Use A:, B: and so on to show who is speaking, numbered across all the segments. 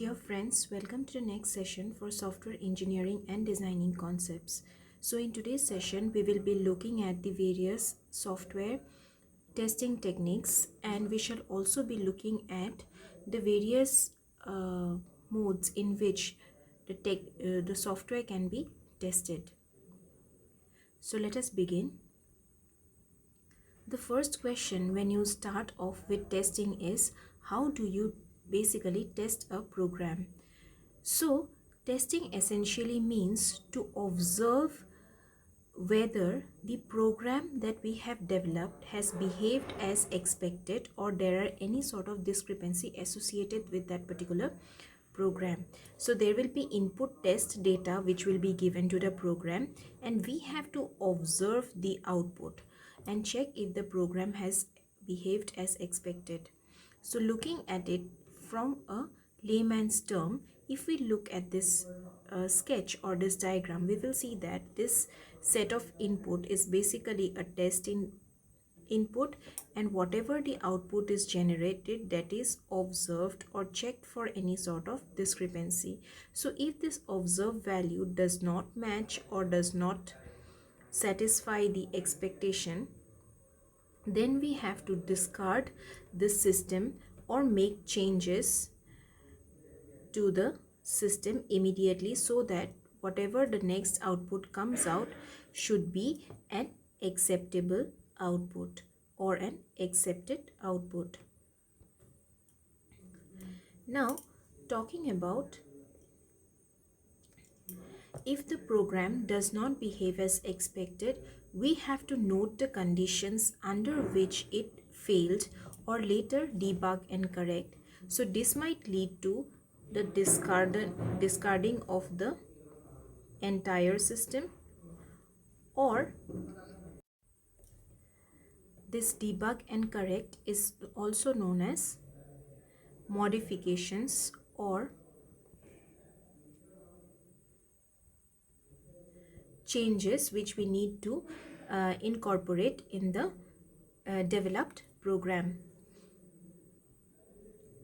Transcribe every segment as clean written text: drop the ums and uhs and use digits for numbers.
A: Dear friends, welcome to the next session for software engineering and designing concepts. So in today's session, we will be looking at the various software testing techniques, and we shall also be looking at the various modes in which the software can be tested. So let us begin. The first question when you start off with testing is, how do you basically test a program? So, testing essentially means to observe whether the program that we have developed has behaved as expected or there are any sort of discrepancy associated with that particular program. So there will be input test data which will be given to the program, and we have to observe the output and check if the program has behaved as expected. So looking at it from a layman's term, if we look at this sketch or this diagram, we will see that this set of input is basically a input, and whatever the output is generated, that is observed or checked for any sort of discrepancy. So if this observed value does not match or does not satisfy the expectation, then we have to discard this system or make changes to the system immediately, so that whatever the next output comes out should be an acceptable output or an accepted output. Now, talking about if the program does not behave as expected, we have to note the conditions under which it failed or later debug and correct. So this might lead to the discarding of the entire system, or this debug and correct is also known as modifications or changes which we need to incorporate in the developed program.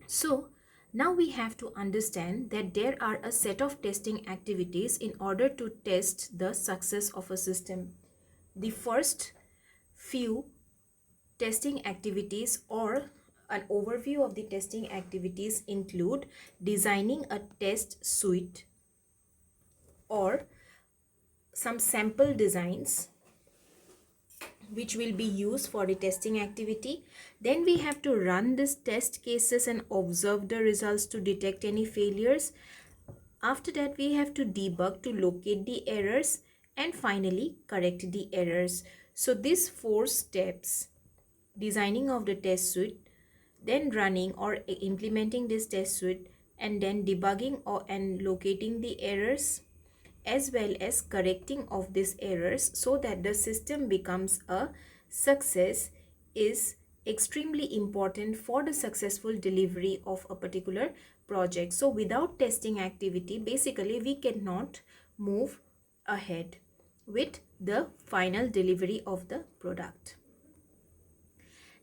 A: So now we have to understand that there are a set of testing activities in order to test the success of a system. The first few testing activities or an overview of the testing activities include designing a test suite or some sample designs which will be used for the testing activity. Then we have to run these test cases and observe the results to detect any failures. After that, we have to debug to locate the errors, and finally correct the errors. So these four steps: designing of the test suite, then running or implementing this test suite, and then debugging and locating the errors, as well as correcting of these errors so that the system becomes a success, is extremely important for the successful delivery of a particular project. So without testing activity, basically we cannot move ahead with the final delivery of the product.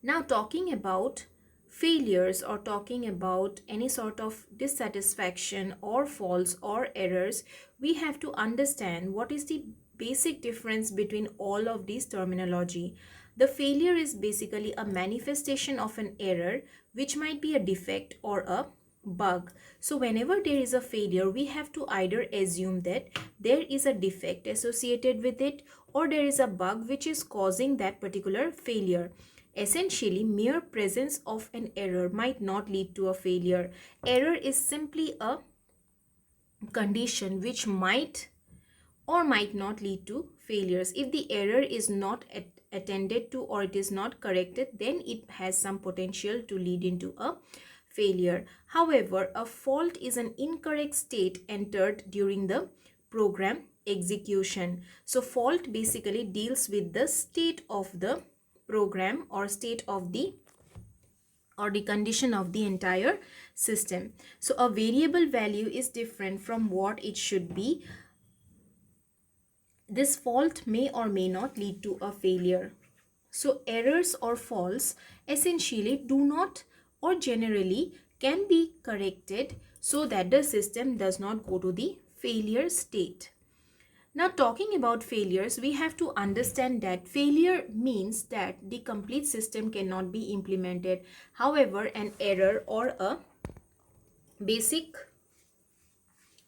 A: Now, talking about failures or talking about any sort of dissatisfaction or faults or errors, we have to understand what is the basic difference between all of these terminology. The failure is basically a manifestation of an error, which might be a defect or a bug. So whenever there is a failure, we have to either assume that there is a defect associated with it, or there is a bug which is causing that particular failure. Essentially, mere presence of an error might not lead to a failure. Error is simply a condition which might or might not lead to failures. If the error is not attended to or it is not corrected, then it has some potential to lead into a failure. However, a fault is an incorrect state entered during the program execution. So fault basically deals with the state of the program or state of the condition of the entire system. So a variable value is different from what it should be. This fault may or may not lead to a failure. So errors or faults essentially do not or generally can be corrected so that the system does not go to the failure state. Now, talking about failures, we have to understand that failure means that the complete system cannot be implemented. However, an error or a basic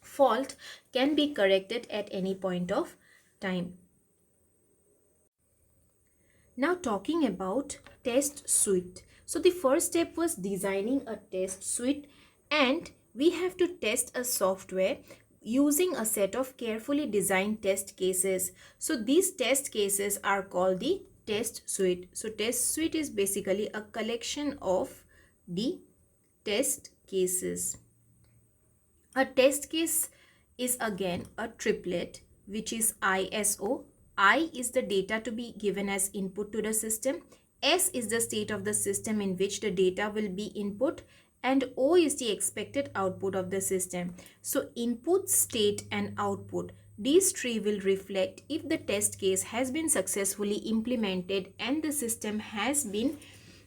A: fault can be corrected at any point of time. Now, talking about test suite. So, the first step was designing a test suite, and we have to test a software using a set of carefully designed test cases. So, these test cases are called the test suite. So, test suite is basically a collection of the test cases. A test case is again a triplet, which is ISO. I is the data to be given as input to the system. S is the state of the system in which the data will be input, and O is the expected output of the system. So input, state and output, these three will reflect if the test case has been successfully implemented and the system has been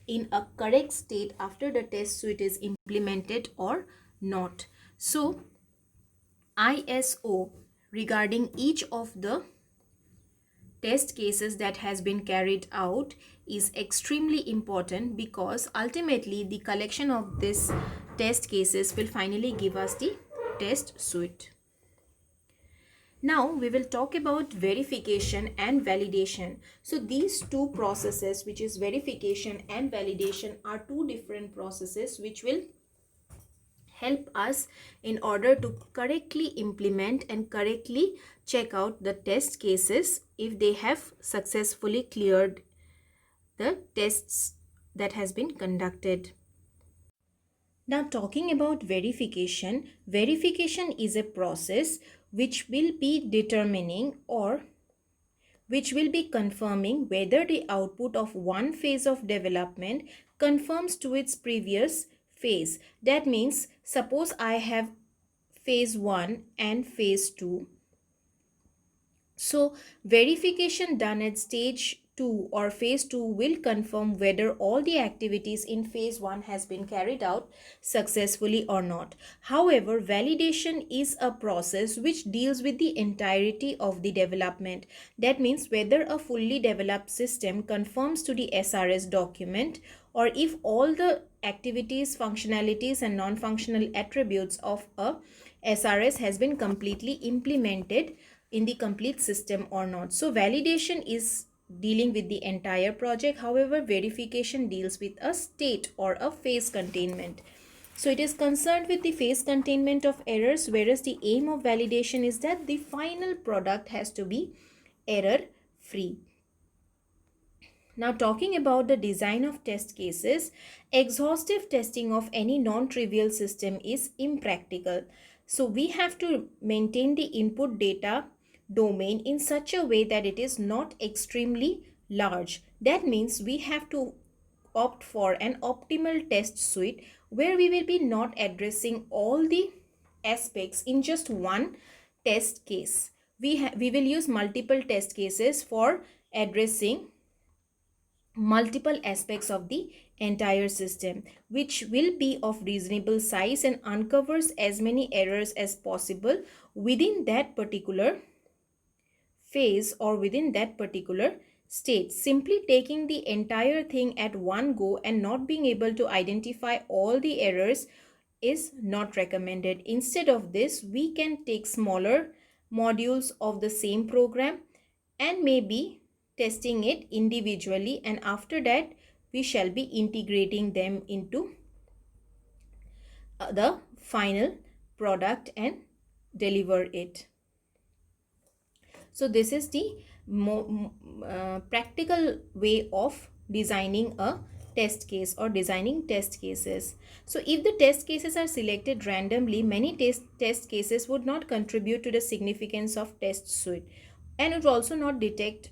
A: in a correct state after the test suite is implemented or not. So ISO regarding each of the test cases that has been carried out is extremely important, because ultimately the collection of this test cases will finally give us the test suite. Now we will talk about verification and validation. So these two processes, which is verification and validation, are two different processes which will help us in order to correctly implement and correctly check out the test cases if they have successfully cleared the tests that has been conducted. Now, talking about verification, verification is a process which will be determining or which will be confirming whether the output of one phase of development conforms to its previous phase. That means, suppose I have phase 1 and phase 2. So verification done at stage 2 or phase 2 will confirm whether all the activities in phase 1 has been carried out successfully or not. However, validation is a process which deals with the entirety of the development. That means whether a fully developed system conforms to the SRS document, or if all the activities, functionalities and non-functional attributes of a SRS has been completely implemented in the complete system or not. So validation is dealing with the entire project. However, verification deals with a state or a phase containment. So it is concerned with the phase containment of errors, whereas the aim of validation is that the final product has to be error free. Now, talking about the design of test cases, exhaustive testing of any non-trivial system is impractical. So we have to maintain the input data domain in such a way that it is not extremely large. That means we have to opt for an optimal test suite where we will be not addressing all the aspects in just one test case. We will use multiple test cases for addressing multiple aspects of the entire system, which will be of reasonable size and uncovers as many errors as possible within that particular phase or within that particular state. Simply taking the entire thing at one go and not being able to identify all the errors is not recommended. Instead of this, we can take smaller modules of the same program and maybe testing it individually, and after that we shall be integrating them into the final product and deliver it. So this is the practical way of designing a test case or designing test cases. So if the test cases are selected randomly, many test cases would not contribute to the significance of test suite, and it would also not detect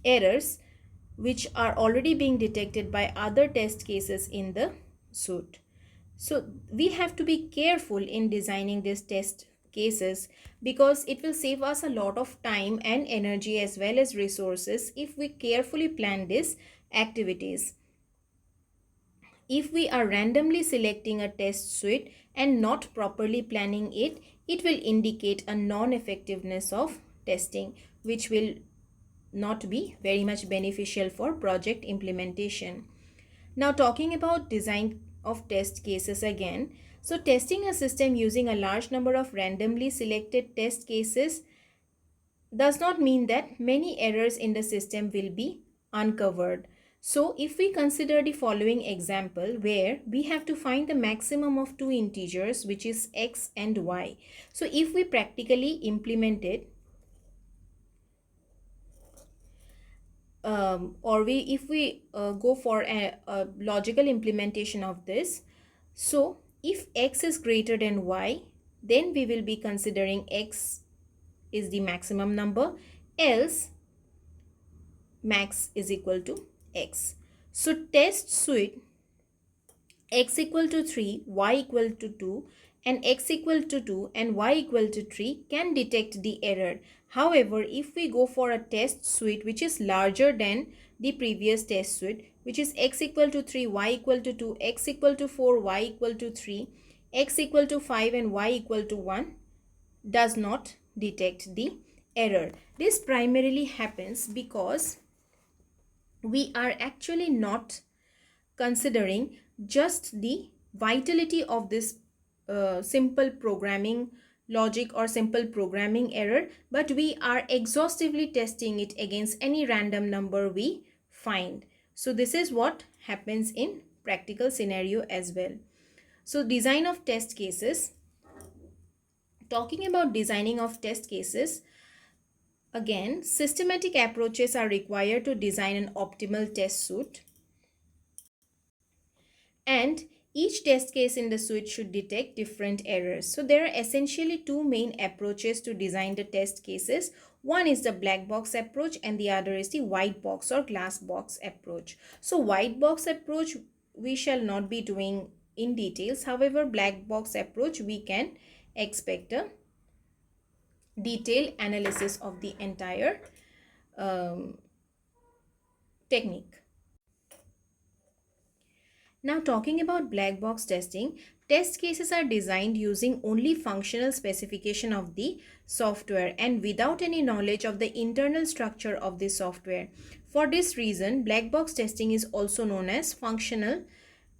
A: errors which are already being detected by other test cases in the suite. So we have to be careful in designing these test cases, because it will save us a lot of time and energy as well as resources if we carefully plan these activities. If we are randomly selecting a test suite and not properly planning it, it will indicate a non-effectiveness of testing, which will not be very much beneficial for project implementation. Now, talking about design of test cases again. So, testing a system using a large number of randomly selected test cases does not mean that many errors in the system will be uncovered. So, if we consider the following example where we have to find the maximum of two integers, which is x and y. So, if we practically implement it, if we go for a logical implementation of this, so if x is greater than y, then we will be considering x is the maximum number, else max is equal to x. So test suite x equal to 3, y equal to 2 and x equal to 2 and y equal to 3 can detect the error. However, if we go for a test suite which is larger than the previous test suite, which is x equal to 3, y equal to 2, x equal to 4, y equal to 3, x equal to 5 and y equal to 1, does not detect the error. This primarily happens because we are actually not considering just the vitality of this simple programming logic or simple programming error, but we are exhaustively testing it against any random number we find. So this is what happens in practical scenario as well. So design of test cases. Talking about designing of test cases, again, systematic approaches are required to design an optimal test suite. And each test case in the suite should detect different errors. So there are essentially two main approaches to design the test cases. One is the black box approach and the other is the white box or glass box approach. So white box approach we shall not be doing in details. However, black box approach we can expect a detailed analysis of the entire technique. Now talking about black box testing, test cases are designed using only functional specification of the software and without any knowledge of the internal structure of the software. For this reason, black box testing is also known as functional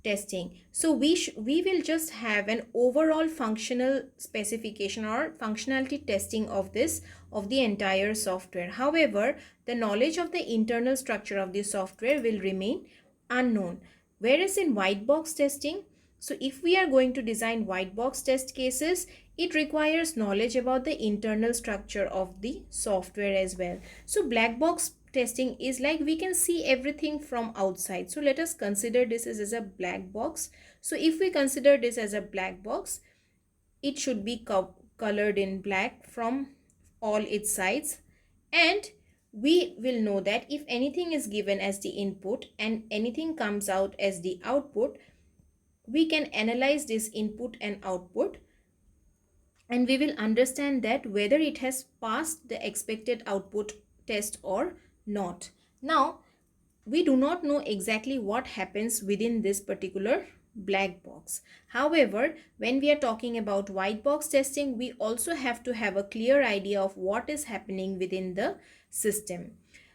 A: testing. So we will just have an overall functional specification or functionality testing of the entire software. However, the knowledge of the internal structure of the software will remain unknown. Whereas in white box testing, so if we are going to design white box test cases, it requires knowledge about the internal structure of the software as well. So black box testing is like we can see everything from outside. So let us consider this as a black box. So if we consider this as a black box, it should be colored in black from all its sides, and we will know that if anything is given as the input and anything comes out as the output, we can analyze this input and output and we will understand that whether it has passed the expected output test or not. Now, we do not know exactly what happens within this particular black box. However, when we are talking about white box testing, we also have to have a clear idea of what is happening within the system.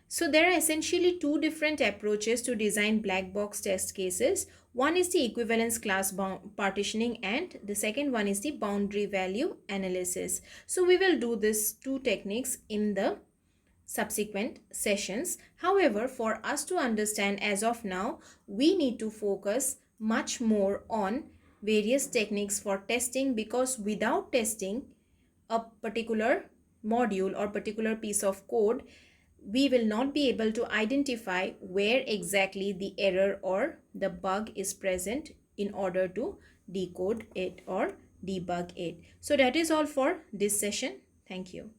A: So there are essentially two different approaches to design black box test cases. One is the equivalence class partitioning and the second one is the boundary value analysis. So we will do these two techniques in the subsequent sessions. However, for us to understand as of now, we need to focus much more on various techniques for testing, because without testing a particular module or particular piece of code, we will not be able to identify where exactly the error or the bug is present in order to decode it or debug it. So that is all for this session. Thank you.